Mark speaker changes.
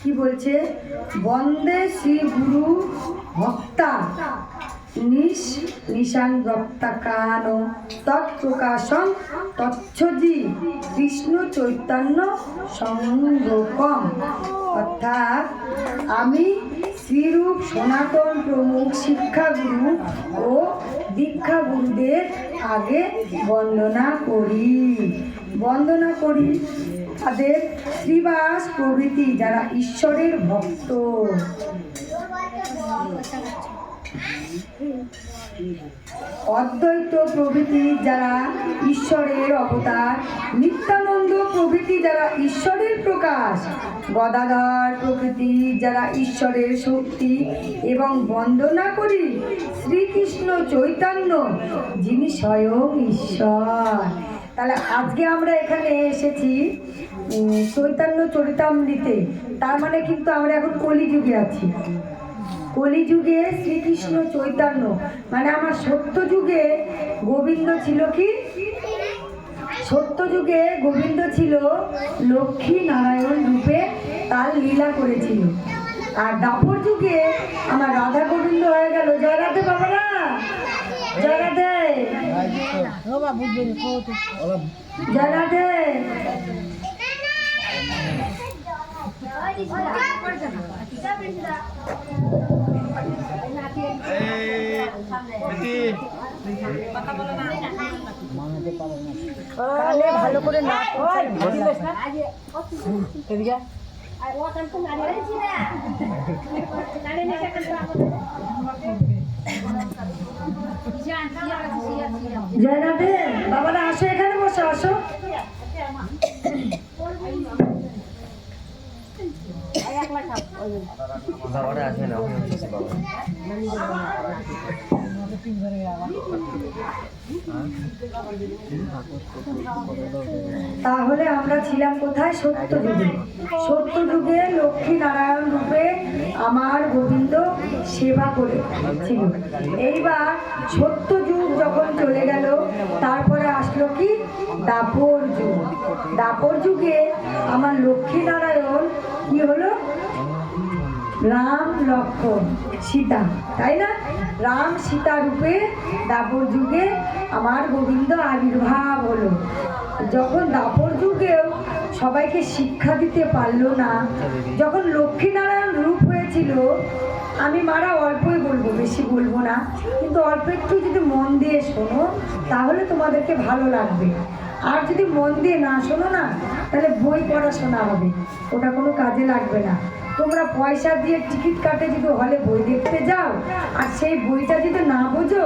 Speaker 1: কি বলছে? বন্দে শ্রী গুরু ভক্তা নিশান রক্তাকান তৎপ্রকাশম তচ্ছজি কৃষ্ণ চৈতন্য সংগকম। অর্থাৎ আমি শ্রীরূপ সনাতন প্রমুখ শিক্ষাগুরু ও দীক্ষাগুরুদের আগে বন্দনা করি তাদের শ্রীবাস প্রভৃতি যারা ঈশ্বরের ভক্ত, অদ্বৈত প্রভৃতি যারা ঈশ্বরের অবতার, নিত্যানন্দ প্রভৃতি যারা ঈশ্বরের প্রকাশ, গদাধর প্রভৃতি যারা ঈশ্বরের শক্তি, এবং বন্দনা করি শ্রীকৃষ্ণ চৈতন্য যিনি স্বয়ং ঈশ্বর। তাহলে আজকে আমরা এখানে এসেছি চৈতন্য চরিতামৃতে, তার মানে কিন্তু আমরা এখন কলিযুগে আছি। কলিযুগে শ্রীকৃষ্ণ চৈতন্য মানে আমার সত্যযুগে গোবিন্দ ছিল কি? সত্যযুগে গোবিন্দ ছিল লক্ষ্মী নারায়ণ রূপে তার লীলা করেছিল। আর দাপর যুগে আমার রাধা গোবিন্দ হয়ে গেল। জয় রাধে বাবারা, জয় রাধে, জয় রাধে। ভালো করে না জয় রাধে বাবারা, আসো এখানে বসো, আসো। তাহলে আমরা ছিলাম কোথায়? সত্যযুগে। সত্যযুগে লক্ষ্মী নারায়ণ রূপে আমার গোবিন্দ সেবা করেছিল। এইবার সত্যযুগ যখন চলে গেল, তারপরে আসলো কি? দাপর যুগ। দাপর যুগে আমার লক্ষ্মী নারায়ণ কি হলো? রাম লক্ষ্মণ সীতা, তাই না? রাম সীতা রূপে দাপর যুগে আমার গোবিন্দ আবির্ভাব হলো। যখন দাপর যুগেও সবাইকে শিক্ষা দিতে পারলো না, যখন লক্ষ্মীনারায়ণ রূপ হয়েছিল, আমি মারা অল্পই বলবো, বেশি বলবো না, কিন্তু অল্প একটু যদি মন দিয়ে শোনো তাহলে তোমাদেরকে ভালো লাগবে। আর যদি মন দিয়ে না শোনো না, তাহলে বই পড়াশোনা হবে, ওটা কোনো কাজে লাগবে না। তোমরা পয়সা দিয়ে টিকিট কাটে যদি হলে বই দেখতে যাও, আর সেই বইটা যদি না বোঝো